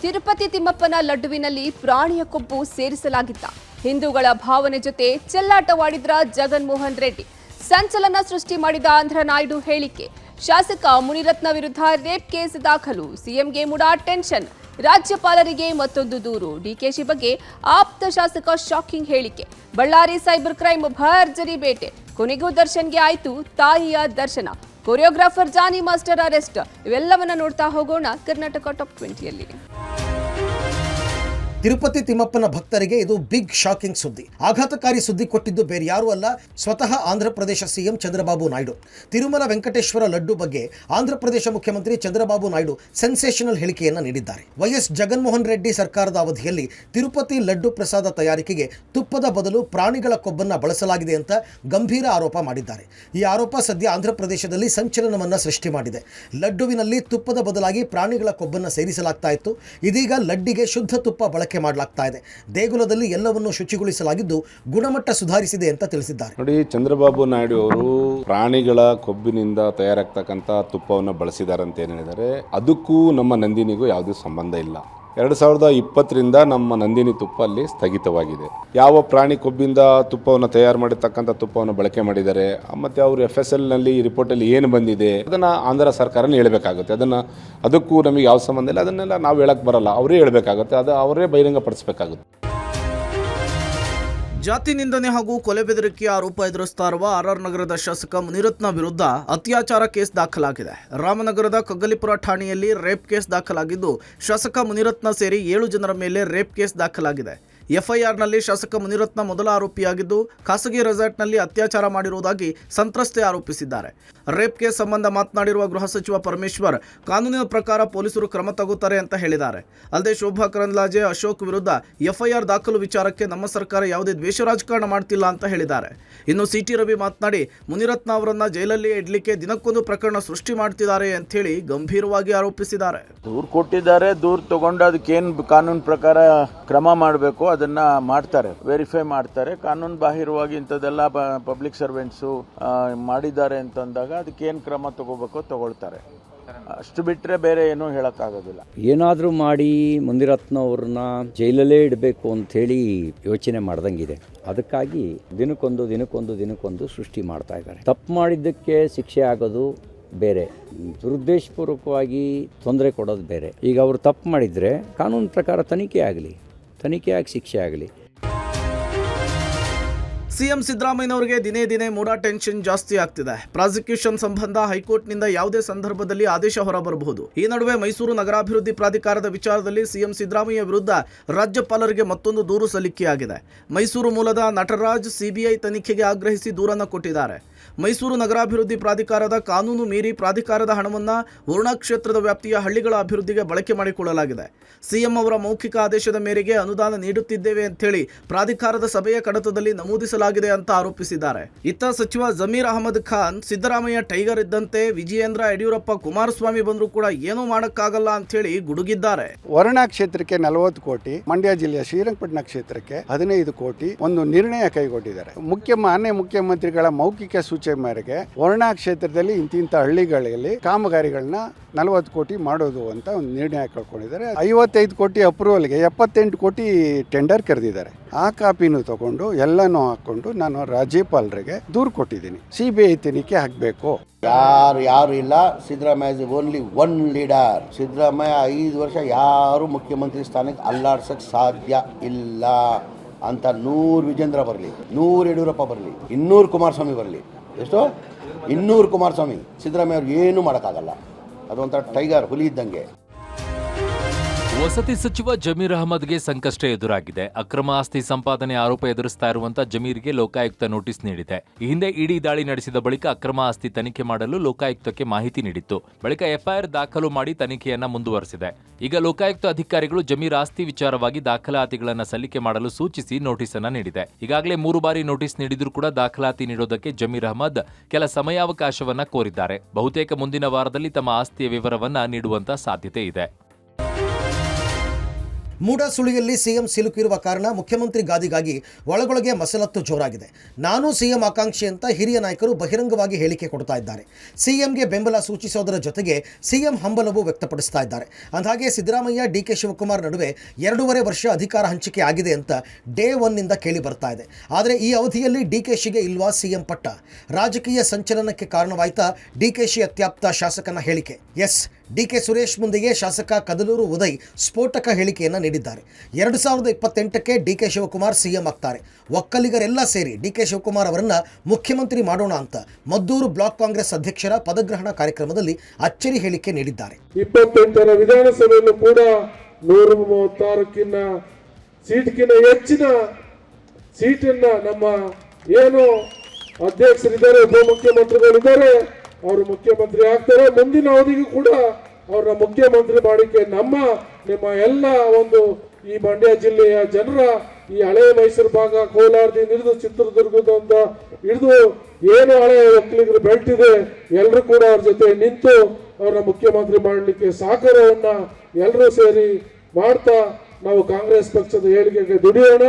ತಿರುಪತಿ ತಿಮ್ಮಪ್ಪನ ಲಡ್ಡುವಿನಲ್ಲಿ ಪ್ರಾಣಿಯ ಕೊಬ್ಬು ಸೇರಿಸಲಾಗಿತ್ತ. ಹಿಂದೂಗಳ ಭಾವನೆ ಜೊತೆ ಚೆಲ್ಲಾಟವಾಡಿದ್ರ ಜಗನ್ಮೋಹನ್ ರೆಡ್ಡಿ. ಸಂಚಲನ ಸೃಷ್ಟಿ ಮಾಡಿದ ಆಂಧ್ರ ನಾಯ್ಡು ಹೇಳಿಕೆ. ಶಾಸಕ ಮುನಿರತ್ನ ವಿರುದ್ಧ ರೇಪ್ ಕೇಸ್ ದಾಖಲು. ಸಿಎಂಗೆ ಮುಡಾ ಟೆನ್ಷನ್. ರಾಜ್ಯಪಾಲರಿಗೆ ಮತ್ತೊಂದು ದೂರು. ಡಿಕೆಶಿ ಬಗ್ಗೆ ಆಪ್ತ ಶಾಸಕ ಶಾಕಿಂಗ್ ಹೇಳಿಕೆ. ಬಳ್ಳಾರಿ ಸೈಬರ್ ಕ್ರೈಮ್ ಭರ್ಜರಿ ಬೇಟೆ. ಕೊನೆಗೂ ದರ್ಶನ್ಗೆ ಆಯ್ತು ತಾಯಿಯ ದರ್ಶನ. ಕೊರಿಯೋಗ್ರಾಫರ್ ಜಾನಿ ಮಾಸ್ಟರ್ ಅರೆಸ್ಟ್. ಇವೆಲ್ಲವನ್ನ ನೋಡ್ತಾ ಹೋಗೋಣ ಕರ್ನಾಟಕ ಟಾಪ್ 20ಯಲ್ಲಿ. ತಿರುಪತಿ ತಿಮ್ಮಪ್ಪನ ಭಕ್ತರಿಗೆ ಇದು ಬಿಗ್ ಶಾಕಿಂಗ್ ಸುದ್ದಿ. ಆಘಾತಕಾರಿ ಸುದ್ದಿ ಕೊಟ್ಟಿದ್ದು ಬೇರೆ ಯಾರೂ ಅಲ್ಲ, ಸ್ವತಃ ಆಂಧ್ರ ಪ್ರದೇಶ ಸಿಎಂ ಚಂದ್ರಬಾಬು ನಾಯ್ಡು. ತಿರುಮಲ ವೆಂಕಟೇಶ್ವರ ಲಡ್ಡು ಬಗ್ಗೆ ಆಂಧ್ರ ಪ್ರದೇಶ ಮುಖ್ಯಮಂತ್ರಿ ಚಂದ್ರಬಾಬು ನಾಯ್ಡು ಸೆನ್ಸೇಷನಲ್ ಹೇಳಿಕೆಯನ್ನು ನೀಡಿದ್ದಾರೆ. ವೈಎಸ್ ಜಗನ್ಮೋಹನ್ ರೆಡ್ಡಿ ಸರ್ಕಾರದ ಅವಧಿಯಲ್ಲಿ ತಿರುಪತಿ ಲಡ್ಡು ಪ್ರಸಾದ ತಯಾರಿಕೆಗೆ ತುಪ್ಪದ ಬದಲು ಪ್ರಾಣಿಗಳ ಕೊಬ್ಬನ್ನು ಬಳಸಲಾಗಿದೆ ಅಂತ ಗಂಭೀರ ಆರೋಪ ಮಾಡಿದ್ದಾರೆ. ಈ ಆರೋಪ ಸದ್ಯ ಆಂಧ್ರ ಪ್ರದೇಶದಲ್ಲಿ ಸಂಚಲನವನ್ನು ಸೃಷ್ಟಿ ಮಾಡಿದೆ. ಲಡ್ಡುವಿನಲ್ಲಿ ತುಪ್ಪದ ಬದಲಾಗಿ ಪ್ರಾಣಿಗಳ ಕೊಬ್ಬನ್ನು ಸೇರಿಸಲಾಗ್ತಾ ಇತ್ತು. ಇದೀಗ ಲಡ್ಡಿಗೆ ಶುದ್ಧ ತುಪ್ಪ ಬಳಕೆ ಮಾಡಲಾಗ್ತಾ ಇದೆ. ದೇಗುಲದಲ್ಲಿ ಎಲ್ಲವನ್ನು ಶುಚಿಗೊಳಿಸಲಾಗಿದ್ದು ಗುಣಮಟ್ಟ ಸುಧಾರಿಸಿದೆ ಅಂತ ತಿಳಿಸಿದ್ದಾರೆ. ನೋಡಿ, ಚಂದ್ರಬಾಬು ನಾಯ್ಡು ಅವರು ಪ್ರಾಣಿಗಳ ಕೊಬ್ಬಿನಿಂದ ತಯಾರಾಗ್ತಕ್ಕಂಥ ತುಪ್ಪವನ್ನು ಬಳಸಿದ್ದಾರೆ ಅಂತ ಏನು ಹೇಳಿದ್ದಾರೆ. ಅದಕ್ಕೂ ನಮ್ಮ ನಂದಿನಿಗೂ ಯಾವುದೇ ಸಂಬಂಧ ಇಲ್ಲ. 2020ರಿಂದ ನಮ್ಮ ನಂದಿನಿ ತುಪ್ಪ ಅಲ್ಲಿ ಸ್ಥಗಿತವಾಗಿದೆ. ಯಾವ ಪ್ರಾಣಿ ಕೊಬ್ಬಿಂದ ತುಪ್ಪವನ್ನು ತಯಾರು ಮಾಡಿರ್ತಕ್ಕಂಥ ತುಪ್ಪವನ್ನು ಬಳಕೆ ಮಾಡಿದ್ದಾರೆ, ಮತ್ತು ಅವರು FSLನಲ್ಲಿ ರಿಪೋರ್ಟಲ್ಲಿ ಏನು ಬಂದಿದೆ ಅದನ್ನು ಆಂಧ್ರ ಸರ್ಕಾರನೇ ಹೇಳಬೇಕಾಗುತ್ತೆ. ಅದಕ್ಕೂ ನಮಗೆ ಯಾವ ಸಂಬಂಧ ಇಲ್ಲ. ಅದನ್ನೆಲ್ಲ ನಾವು ಹೇಳಕ್ಕೆ ಬರಲ್ಲ, ಅವರೇ ಹೇಳಬೇಕಾಗುತ್ತೆ. ಅದು ಅವರೇ ಬಹಿರಂಗಪಡಿಸಬೇಕಾಗುತ್ತೆ. ಜಾತಿ ನಿಂದನೆ ಹಾಗೂ ಕೊಲೆ ಬೆದರಿಕೆ ಆರೋಪ ಎದುರಿಸ್ತಾ ಇರುವ RR ನಗರದ ಶಾಸಕ ಮುನಿರತ್ನ ವಿರುದ್ಧ ಅತ್ಯಾಚಾರ ಕೇಸ್ ದಾಖಲಾಗಿದೆ. ರಾಮನಗರದ ಕಗ್ಗಲಿಪುರ ಠಾಣೆಯಲ್ಲಿ ರೇಪ್ ಕೇಸ್ ದಾಖಲಾಗಿದ್ದು, ಶಾಸಕ ಮುನಿರತ್ನ ಸೇರಿ 7 ಜನರ ಮೇಲೆ ರೇಪ್ ಕೇಸ್ ದಾಖಲಾಗಿದೆ. FIRನಲ್ಲಿ ಶಾಸಕ ಮುನಿರತ್ನ ಮೊದಲ ಆರೋಪಿಯಾಗಿದ್ದು, ಖಾಸಗಿ ರೆಸಾರ್ಟ್ನಲ್ಲಿ ಅತ್ಯಾಚಾರ ಮಾಡಿರುವುದಾಗಿ ಸಂತ್ರಸ್ತೆ ಆರೋಪಿಸಿದ್ದಾರೆ. ರೇಪ್ ಕೇಸ್ ಸಂಬಂಧ ಮಾತನಾಡಿರುವ ಗೃಹ ಸಚಿವ ಪರಮೇಶ್ವರ್, ಕಾನೂನಿನ ಪ್ರಕಾರ ಪೊಲೀಸರು ಕ್ರಮ ತಗೋತಾರೆ ಅಂತ ಹೇಳಿದ್ದಾರೆ. ಅಲ್ಲದೆ ಶೋಭಾ ಕರಂದ್ಲಾಜೆ, ಅಶೋಕ್ ವಿರುದ್ಧ FIR ದಾಖಲು ವಿಚಾರಕ್ಕೆ ನಮ್ಮ ಸರ್ಕಾರ ಯಾವುದೇ ದ್ವೇಷ ರಾಜಕಾರಣ ಮಾಡ್ತಿಲ್ಲ ಅಂತ ಹೇಳಿದ್ದಾರೆ. ಇನ್ನು CT ರವಿ ಮಾತನಾಡಿ, ಮುನಿರತ್ನ ಅವರನ್ನ ಜೈಲಲ್ಲಿ ಇಡ್ಲಿಕ್ಕೆ ದಿನಕ್ಕೊಂದು ಪ್ರಕರಣ ಸೃಷ್ಟಿ ಮಾಡ್ತಿದ್ದಾರೆ ಅಂತ ಹೇಳಿ ಗಂಭೀರವಾಗಿ ಆರೋಪಿಸಿದ್ದಾರೆ. ದೂರು ಕೊಟ್ಟಿದ್ದಾರೆ, ದೂರು ತಗೊಂಡು ಅದಕ್ಕೇನು ಕಾನೂನು ಪ್ರಕಾರ ಕ್ರಮ ಮಾಡಬೇಕು ಅದನ್ನ ಮಾಡ್ತಾರೆ, ವೆರಿಫೈ ಮಾಡ್ತಾರೆ. ಕಾನೂನು ಬಾಹಿರವಾಗಿ ಇಂಥದ್ದೆಲ್ಲ ಪಬ್ಲಿಕ್ ಸರ್ವೆಂಟ್ಸು ಮಾಡಿದ್ದಾರೆ ಅಂತಂದಾಗ ಅದಕ್ಕೇನು ಕ್ರಮ ತಗೋಬೇಕೋ ತಗೊಳ್ತಾರೆ. ಅಷ್ಟು ಬಿಟ್ಟರೆ ಬೇರೆ ಏನೂ ಹೇಳೋಕ್ಕಾಗೋದಿಲ್ಲ. ಏನಾದರೂ ಮಾಡಿ ಮುನಿರತ್ನ ಅವ್ರನ್ನ ಜೈಲಲ್ಲೇ ಇಡಬೇಕು ಅಂಥೇಳಿ ಯೋಚನೆ ಮಾಡ್ದಂಗಿದೆ. ಅದಕ್ಕಾಗಿ ದಿನಕ್ಕೊಂದು ಸೃಷ್ಟಿ ಮಾಡ್ತಾ ಇದ್ದಾರೆ. ತಪ್ಪು ಮಾಡಿದ್ದಕ್ಕೆ ಶಿಕ್ಷೆ ಆಗೋದು ಬೇರೆ, ದುರುದ್ದೇಶಪೂರ್ವಕವಾಗಿ ತೊಂದರೆ ಕೊಡೋದು ಬೇರೆ. ಈಗ ಅವರು ತಪ್ಪು ಮಾಡಿದರೆ ಕಾನೂನು ಪ್ರಕಾರ ತನಿಖೆಯಾಗಿ ಶಿಕ್ಷೆ ಆಗಲಿ. ಸಿಎಂ ಸಿದ್ದರಾಮಯ್ಯನವರಿಗೆ ದಿನೇ ಮೂಡಾ ಟೆನ್ಷನ್ ಜಾಸ್ತಿ ಆಗ್ತಿದೆ. ಪ್ರಾಸಿಕ್ಯೂಷನ್ ಸಂಬಂಧ ಹೈಕೋರ್ಟ್ನಿಂದ ಯಾವುದೇ ಸಂದರ್ಭದಲ್ಲಿ ಆದೇಶ ಹೊರಬರಬಹುದು. ಈ ನಡುವೆ ಮೈಸೂರು ನಗರಾಭಿವೃದ್ಧಿ ಪ್ರಾಧಿಕಾರದ ವಿಚಾರದಲ್ಲಿ ಸಿಎಂ ಸಿದ್ದರಾಮಯ್ಯ ವಿರುದ್ಧ ರಾಜ್ಯಪಾಲರಿಗೆ ಮತ್ತೊಂದು ದೂರು ಸಲ್ಲಿಕೆಯಾಗಿದೆ. ಮೈಸೂರು ಮೂಲದ ನಟರಾಜ್ CBI ತನಿಖೆಗೆ ಆಗ್ರಹಿಸಿ ದೂರನ್ನು ಕೊಟ್ಟಿದ್ದಾರೆ. ಮೈಸೂರು ನಗರಾಭಿವೃದ್ಧಿ ಪ್ರಾಧಿಕಾರದ ಕಾನೂನು ಮೀರಿ ಪ್ರಾಧಿಕಾರದ ಹಣವನ್ನು ವರುಣಾ ಕ್ಷೇತ್ರದ ವ್ಯಾಪ್ತಿಯ ಹಳ್ಳಿಗಳ ಅಭಿವೃದ್ಧಿಗೆ ಬಳಕೆ ಮಾಡಿಕೊಳ್ಳಲಾಗಿದೆ. ಸಿಎಂ ಅವರ ಮೌಖಿಕ ಆದೇಶದ ಮೇರೆಗೆ ಅನುದಾನ ನೀಡುತ್ತಿದ್ದೇವೆ ಅಂತೇಳಿ ಪ್ರಾಧಿಕಾರದ ಸಭೆಯ ಕಡತದಲ್ಲಿ ನಮೂದಿಸಲಾಗಿದೆ ಅಂತ ಆರೋಪಿಸಿದ್ದಾರೆ. ಇತ್ತ ಸಚಿವ ಜಮೀರ್ ಅಹಮದ್ ಖಾನ್, ಸಿದ್ದರಾಮಯ್ಯ ಟೈಗರ್ ಇದ್ದಂತೆ ವಿಜಯೇಂದ್ರ ಯಡಿಯೂರಪ್ಪ ಕುಮಾರಸ್ವಾಮಿ ಬಂದರೂ ಕೂಡ ಏನೂ ಮಾಡೋಕ್ಕಾಗಲ್ಲ ಅಂತೇಳಿ ಗುಡುಗಿದ್ದಾರೆ. ವರುಣಾ ಕ್ಷೇತ್ರಕ್ಕೆ 40 ಕೋಟಿ, ಮಂಡ್ಯ ಜಿಲ್ಲೆಯ ಶ್ರೀರಂಗಪಟ್ಟಣ ಕ್ಷೇತ್ರಕ್ಕೆ 15 ಕೋಟಿ ಒಂದು ನಿರ್ಣಯ ಕೈಗೊಂಡಿದ್ದಾರೆ. ಮಾನ್ಯ ಮುಖ್ಯಮಂತ್ರಿಗಳ ಮೌಖಿಕ ಸೂಚನೆ ಮೇರೆಗೆ ವರುಣಾ ಕ್ಷೇತ್ರದಲ್ಲಿ ಇಂತಿಂಥ ಹಳ್ಳಿಗಳಲ್ಲಿ ಕಾಮಗಾರಿಗಳನ್ನ 40 ಕೋಟಿ ಮಾಡೋದು ಅಂತ ಒಂದು ನಿರ್ಣಯ ಕಳ್ಕೊಂಡಿದ್ದಾರೆ. 55 ಕೋಟಿ ಅಪ್ರೂವಲ್ಗೆ 78 ಕೋಟಿ ಟೆಂಡರ್ ಕರೆದಿದ್ದಾರೆ. ಆ ಕಾಪಿನೂ ತಗೊಂಡು ಎಲ್ಲನೂ ಹಾಕೊಂಡು ನಾನು ರಾಜ್ಯಪಾಲರಿಗೆ ದೂರು ಕೊಟ್ಟಿದ್ದೀನಿ. CBI ತನಿಖೆ ಆಗಬೇಕು. ಯಾರು ಇಲ್ಲ. Siddaramaiah only one leader. Siddaramaiah 5 ವರ್ಷ ಯಾರು ಮುಖ್ಯಮಂತ್ರಿ ಸ್ಥಾನಕ್ಕೆ ಅಲ್ಲಾಡ್ಸಕ್ ಸಾಧ್ಯ ಇಲ್ಲ ಅಂತ 100 ವಿಜೇಂದ್ರ ಬರಲಿ, 100 ಯಡಿಯೂರಪ್ಪ ಬರಲಿ, 200 ಕುಮಾರಸ್ವಾಮಿ ಬರಲಿ, ಎಷ್ಟು 200 ಕುಮಾರಸ್ವಾಮಿ, ಸಿದ್ದರಾಮಯ್ಯ ಅವ್ರು ಏನೂ ಮಾಡೋಕ್ಕಾಗಲ್ಲ. ಅದೊಂಥರ ಟೈಗರ್, ಹುಲಿ ಇದ್ದಂಗೆ. ವಸತಿ ಸಚಿವ ಜಮೀರ್ ಅಹಮದ್ಗೆ ಸಂಕಷ್ಟ ಎದುರಾಗಿದೆ. ಅಕ್ರಮ ಆಸ್ತಿ ಸಂಪಾದನೆ ಆರೋಪ ಎದುರಿಸ್ತಾ ಇರುವಂತ ಜಮೀರ್ಗೆ ಲೋಕಾಯುಕ್ತ ನೋಟಿಸ್ ನೀಡಿದೆ. ಈ ಹಿಂದೆ ಇಡಿ ದಾಳಿ ನಡೆಸಿದ ಬಳಿಕ ಅಕ್ರಮ ಆಸ್ತಿ ತನಿಖೆ ಮಾಡಲು ಲೋಕಾಯುಕ್ತಕ್ಕೆ ಮಾಹಿತಿ ನೀಡಿತ್ತು. ಬಳಿಕ FIR ದಾಖಲು ಮಾಡಿ ತನಿಖೆಯನ್ನ ಮುಂದುವರೆಸಿದೆ. ಈಗ ಲೋಕಾಯುಕ್ತ ಅಧಿಕಾರಿಗಳು ಜಮೀರ್ ಆಸ್ತಿ ವಿಚಾರವಾಗಿ ದಾಖಲಾತಿಗಳನ್ನು ಸಲ್ಲಿಕೆ ಮಾಡಲು ಸೂಚಿಸಿ ನೋಟಿಸ್ ಅನ್ನ ನೀಡಿದೆ. ಈಗಾಗಲೇ 3 ಬಾರಿ ನೋಟಿಸ್ ನೀಡಿದ್ರೂ ಕೂಡ ದಾಖಲಾತಿ ನೀಡೋದಕ್ಕೆ ಜಮೀರ್ ಅಹಮದ್ ಕೆಲ ಸಮಯಾವಕಾಶವನ್ನ ಕೋರಿದ್ದಾರೆ. ಬಹುತೇಕ ಮುಂದಿನ ವಾರದಲ್ಲಿ ತಮ್ಮ ಆಸ್ತಿಯ ವಿವರವನ್ನ ನೀಡುವಂತ ಸಾಧ್ಯತೆ ಇದೆ. ಮೂಡಸುಳಿಯಲ್ಲಿ ಸಿಎಂ ಸಿಲುಕಿರುವ ಕಾರಣ ಮುಖ್ಯಮಂತ್ರಿ ಗಾದಿಗಾಗಿ ಒಳಗೊಳಗೆ ಮಸಲತ್ತು ಜೋರಾಗಿದೆ. ನಾನು ಸಿಎಂ ಆಕಾಂಕ್ಷಿ ಅಂತ ಹಿರಿಯ ನಾಯಕರು ಬಹಿರಂಗವಾಗಿ ಹೇಳಿಕೆ ಕೊಡ್ತಾ ಇದ್ದಾರೆ. ಸಿಎಂಗೆ ಬೆಂಬಲ ಸೂಚಿಸೋದರ ಜೊತೆಗೆ ಸಿಎಂ ಹಂಬಲವೂ ವ್ಯಕ್ತಪಡಿಸ್ತಾ ಇದ್ದಾರೆ. ಅಂದಹಾಗೆ ಸಿದ್ದರಾಮಯ್ಯ ಡಿಕೆ ಶಿವಕುಮಾರ್ ನಡುವೆ 2.5 ವರ್ಷ ಅಧಿಕಾರ ಹಂಚಿಕೆ ಆಗಿದೆ ಅಂತ ಡೇ 1ನಿಂದ ಕೇಳಿ ಬರ್ತಾ ಇದೆ. ಆದರೆ ಈ ಅವಧಿಯಲ್ಲಿ ಡಿಕೆಶಿಗೆ ಇಲ್ವಾ ಸಿಎಂ ಪಟ್ಟ? ರಾಜಕೀಯ ಸಂಚಲನಕ್ಕೆ ಕಾರಣವಾಯ್ತಾ ಡಿಕೆಶಿ ಅತ್ಯಾಪ್ತ ಶಾಸಕನ ಹೇಳಿಕೆ? ಎಸ್, ಡಿಕೆ ಸುರೇಶ್ ಮುಂದೆಯೇ ಶಾಸಕ ಕದಲೂರು ಉದಯ್ ಸ್ಫೋಟಕ ಹೇಳಿಕೆಯನ್ನು ನೀಡಿದ್ದಾರೆ. 2028ಕ್ಕೆ ಡಿಕೆ ಶಿವಕುಮಾರ್ ಸಿಎಂ ಆಗ್ತಾರೆ. ಒಕ್ಕಲಿಗರೆಲ್ಲ ಸೇರಿ ಡಿಕೆ ಶಿವಕುಮಾರ್ ಅವರನ್ನ ಮುಖ್ಯಮಂತ್ರಿ ಮಾಡೋಣ ಅಂತ ಮದ್ದೂರು ಬ್ಲಾಕ್ ಕಾಂಗ್ರೆಸ್ ಅಧ್ಯಕ್ಷರ ಪದಗ್ರಹಣ ಕಾರ್ಯಕ್ರಮದಲ್ಲಿ ಅಚ್ಚರಿ ಹೇಳಿಕೆ ನೀಡಿದ್ದಾರೆ. 28ರ ವಿಧಾನಸಭೆಯಲ್ಲೂ ಕೂಡ 136ಕ್ಕಿಂತ ಸೀಟ್ಗಿಂತ ಹೆಚ್ಚಿನ ಸೀಟನ್ನ ನಮ್ಮ ಏನು ಅಧ್ಯಕ್ಷರಿದ್ದಾರೆ, ಉಪಮುಖ್ಯಮಂತ್ರಿಗಳಿದ್ದಾರೆ, ಅವರು ಮುಖ್ಯಮಂತ್ರಿ ಆಗ್ತಾರೆ. ಮುಂದಿನ ಅವಧಿಗೂ ಕೂಡ ಅವ್ರನ್ನ ಮುಖ್ಯಮಂತ್ರಿ ಮಾಡಿಕೆ ನಿಮ್ಮ ಎಲ್ಲ ಒಂದು ಈ ಮಂಡ್ಯ ಜಿಲ್ಲೆಯ ಜನರ, ಈ ಹಳೆ ಮೈಸೂರು ಭಾಗ, ಕೋಲಾರದಿಂದ ಹಿಡಿದು ಚಿತ್ರದುರ್ಗದಿಂದ ಹಿಡಿದು ಏನು ಹಳೆ ಒಕ್ಕಲಿಗರು ಬೆಲ್ಟ್ ಇದೆ, ಎಲ್ಲರೂ ಕೂಡ ಅವ್ರ ಜೊತೆ ನಿಂತು ಅವ್ರನ್ನ ಮುಖ್ಯಮಂತ್ರಿ ಮಾಡಲಿಕ್ಕೆ ಸಹಕಾರವನ್ನ ಎಲ್ಲರೂ ಸೇರಿ ಮಾಡ್ತಾ ನಾವು ಕಾಂಗ್ರೆಸ್ ಪಕ್ಷದ ಏಳಿಗೆಗೆ ದುಡಿಯೋಣ.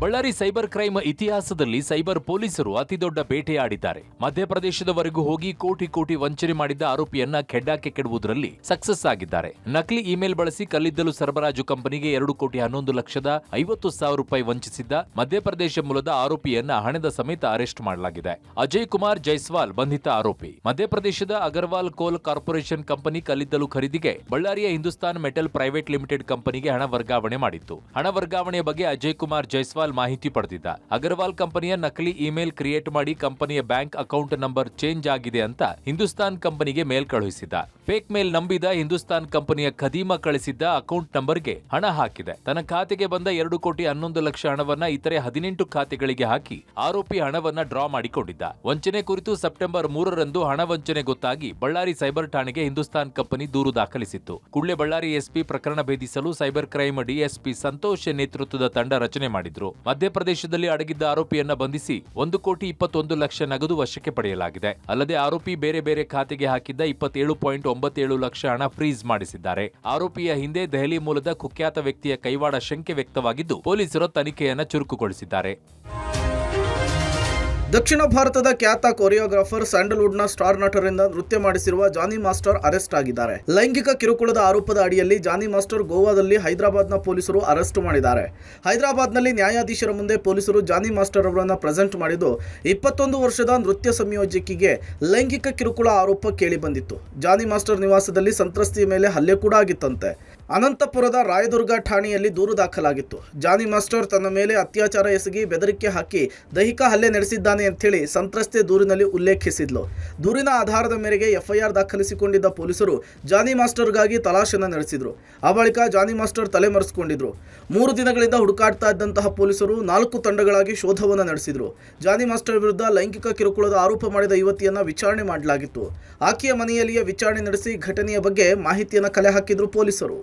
ಬಳ್ಳಾರಿ ಸೈಬರ್ ಕ್ರೈಮ್ ಇತಿಹಾಸದಲ್ಲಿ ಸೈಬರ್ ಪೊಲೀಸರು ಅತಿದೊಡ್ಡ ಬೇಟೆಯಾಡಿದ್ದಾರೆ. ಮಧ್ಯಪ್ರದೇಶದವರೆಗೂ ಹೋಗಿ ಕೋಟಿ ಕೋಟಿ ವಂಚನೆ ಮಾಡಿದ್ದ ಆರೋಪಿಯನ್ನ ಖೆಡ್ಡಾಕ್ಕೆ ಕೆಡುವುದರಲ್ಲಿ ಸಕ್ಸಸ್ ಆಗಿದ್ದಾರೆ. ನಕಲಿ ಇಮೇಲ್ ಬಳಸಿ ಕಲ್ಲಿದ್ದಲು ಸರಬರಾಜು ಕಂಪನಿಗೆ 2,11,50,000 ರೂಪಾಯಿ ವಂಚಿಸಿದ್ದ ಮಧ್ಯಪ್ರದೇಶ ಮೂಲದ ಆರೋಪಿಯನ್ನ ಹಣದ ಸಮೇತ ಅರೆಸ್ಟ್ ಮಾಡಲಾಗಿದೆ. ಅಜಯ್ ಕುಮಾರ್ ಜೈಸ್ವಾಲ್ ಬಂಧಿತ ಆರೋಪಿ. ಮಧ್ಯಪ್ರದೇಶದ ಅಗರ್ವಾಲ್ ಕೋಲ್ ಕಾರ್ಪೊರೇಷನ್ ಕಂಪನಿ ಕಲ್ಲಿದ್ದಲು ಖರೀದಿಗೆ ಬಳ್ಳಾರಿಯ ಹಿಂದೂಸ್ತಾನ್ ಮೆಟಲ್ ಪ್ರೈವೇಟ್ ಲಿಮಿಟೆಡ್ ಕಂಪನಿಗೆ ಹಣ ವರ್ಗಾವಣೆ ಮಾಡಿತ್ತು. ಹಣ ವರ್ಗಾವಣೆ ಬಗ್ಗೆ ಅಜಯ್ ಕುಮಾರ್ ಜೈಸ್ವಾಲ್ ಮಾಹಿತಿ ಪಡೆದಿದ್ದ. ಅಗರ್ವಾಲ್ ಕಂಪನಿಯ ನಕಲಿ ಇಮೇಲ್ ಕ್ರಿಯೇಟ್ ಮಾಡಿ ಕಂಪನಿಯ ಬ್ಯಾಂಕ್ ಅಕೌಂಟ್ ನಂಬರ್ ಚೇಂಜ್ ಆಗಿದೆ ಅಂತ ಹಿಂದೂಸ್ತಾನ್ ಕಂಪನಿಗೆ ಮೇಲ್ ಕಳುಹಿಸಿದ್ದ. ಫೇಕ್ ಮೇಲ್ ನಂಬಿದ ಹಿಂದೂಸ್ತಾನ್ ಕಂಪನಿಯ ಖದೀಮ ಕಳಿಸಿದ್ದ ಅಕೌಂಟ್ ನಂಬರ್ಗೆ ಹಣ ಹಾಕಿದೆ. ತನ್ನ ಖಾತೆಗೆ ಬಂದ 2,11,00,000 ಹಣವನ್ನ ಇತರೆ 18 ಖಾತೆಗಳಿಗೆ ಹಾಕಿ ಆರೋಪಿ ಹಣವನ್ನ ಡ್ರಾ ಮಾಡಿಕೊಂಡಿದ್ದ. ವಂಚನೆ ಕುರಿತು ಸೆಪ್ಟೆಂಬರ್ 3ರಂದು ಹಣ ವಂಚನೆ ಗೊತ್ತಾಗಿ ಬಳ್ಳಾರಿ ಸೈಬರ್ ಠಾಣೆಗೆ ಹಿಂದೂಸ್ತಾನ್ ಕಂಪನಿ ದೂರು ದಾಖಲಿಸಿತ್ತು. ಕೂಡಲೇ ಬಳ್ಳಾರಿ ಎಸ್ಪಿ ಪ್ರಕರಣ ಭೇದಿಸಲು ಸೈಬರ್ ಕ್ರೈಮ್ ಡಿಎಸ್ಪಿ ಸಂತೋಷ್ ನೇತೃತ್ವದ ತಂಡ ರಚನೆ ಮಾಡಿದ್ರು. ಮಧ್ಯಪ್ರದೇಶದಲ್ಲಿ ಅಡಗಿದ್ದ ಆರೋಪಿಯನ್ನ ಬಂಧಿಸಿ 1,21,00,000 ನಗದು ವಶಕ್ಕೆ ಪಡೆಯಲಾಗಿದೆ. ಅಲ್ಲದೆ ಆರೋಪಿ ಬೇರೆ ಬೇರೆ ಖಾತೆಗೆ ಹಾಕಿದ್ದ 27.97 ಲಕ್ಷ ಹಣ ಫ್ರೀಸ್ ಮಾಡಿಸಿದ್ದಾರೆ. ಆರೋಪಿಯ ಹಿಂದೆ ದೆಹಲಿ ಮೂಲದ ಕುಖ್ಯಾತ ವ್ಯಕ್ತಿಯ ಕೈವಾಡ ಶಂಕೆ ವ್ಯಕ್ತವಾಗಿದ್ದು ಪೊಲೀಸರು ತನಿಖೆಯನ್ನ ಚುರುಕುಗೊಳಿಸಿದ್ದಾರೆ. ದಕ್ಷಿಣ ಭಾರತದ ಖ್ಯಾತ ಕೊರಿಯೋಗ್ರಾಫರ್, ಸ್ಯಾಂಡಲ್ವುಡ್ನ ಸ್ಟಾರ್ ನಟರಿಂದ ನೃತ್ಯ ಮಾಡಿಸಿರುವ ಜಾನಿ ಮಾಸ್ಟರ್ ಅರೆಸ್ಟ್ ಆಗಿದ್ದಾರೆ. ಲೈಂಗಿಕ ಕಿರುಕುಳದ ಆರೋಪದ ಅಡಿಯಲ್ಲಿ ಜಾನಿ ಮಾಸ್ಟರ್ ಗೋವಾದಲ್ಲಿ ಹೈದರಾಬಾದ್ನ ಪೊಲೀಸರು ಅರೆಸ್ಟ್ ಮಾಡಿದ್ದಾರೆ. ಹೈದರಾಬಾದ್ನಲ್ಲಿ ನ್ಯಾಯಾಧೀಶರ ಮುಂದೆ ಪೊಲೀಸರು ಜಾನಿ ಮಾಸ್ಟರ್ ಅವರನ್ನು ಪ್ರೆಸೆಂಟ್ ಮಾಡಿದ್ದು 21 ವರ್ಷದ ನೃತ್ಯ ಸಂಯೋಜಕಿಗೆ ಲೈಂಗಿಕ ಕಿರುಕುಳ ಆರೋಪ ಕೇಳಿಬಂದಿತ್ತು. ಜಾನಿ ಮಾಸ್ಟರ್ ನಿವಾಸದಲ್ಲಿ ಸಂತ್ರಸ್ತೆಯ ಮೇಲೆ ಹಲ್ಲೆ ಕೂಡ ಆಗಿತ್ತಂತೆ. ಅನಂತಪುರದ ರಾಯದುರ್ಗ ಠಾಣೆಯಲ್ಲಿ ದೂರು ದಾಖಲಾಗಿತ್ತು. ಜಾನಿ ಮಾಸ್ಟರ್ ತನ್ನ ಮೇಲೆ ಅತ್ಯಾಚಾರ ಎಸಗಿ ಬೆದರಿಕೆ ಹಾಕಿ ದೈಹಿಕ ಹಲ್ಲೆ ನಡೆಸಿದ್ದಾನೆ ಅಂತೇಳಿ ಸಂತ್ರಸ್ತೆ ದೂರಿನಲ್ಲಿ ಉಲ್ಲೇಖಿಸಿದ್ಲು. ದೂರಿನ ಆಧಾರದ ಮೇರೆಗೆ ಎಫ್ಐಆರ್ ದಾಖಲಿಸಿಕೊಂಡಿದ್ದ ಪೊಲೀಸರು ಜಾನಿ ಮಾಸ್ಟರ್ಗಾಗಿ ತಲಾಶನ ನಡೆಸಿದ್ರು. ಆ ಬಳಿಕ ಜಾನಿ ಮಾಸ್ಟರ್ ತಲೆಮರೆಸಿಕೊಂಡಿದ್ರು. 3 ದಿನಗಳಿಂದ ಹುಡುಕಾಡ್ತಾ ಇದ್ದಂತಹ ಪೊಲೀಸರು 4 ತಂಡಗಳಾಗಿ ಶೋಧವನ್ನು ನಡೆಸಿದ್ರು. ಜಾನಿ ಮಾಸ್ಟರ್ ವಿರುದ್ಧ ಲೈಂಗಿಕ ಕಿರುಕುಳದ ಆರೋಪ ಮಾಡಿದ ಯುವತಿಯನ್ನ ವಿಚಾರಣೆ ಮಾಡಲಾಗಿತ್ತು. ಆಕೆಯ ಮನೆಯಲ್ಲಿಯೇ ವಿಚಾರಣೆ ನಡೆಸಿ ಘಟನೆಯ ಬಗ್ಗೆ ಮಾಹಿತಿಯನ್ನು ಕಲೆ ಹಾಕಿದ್ರು ಪೊಲೀಸರು.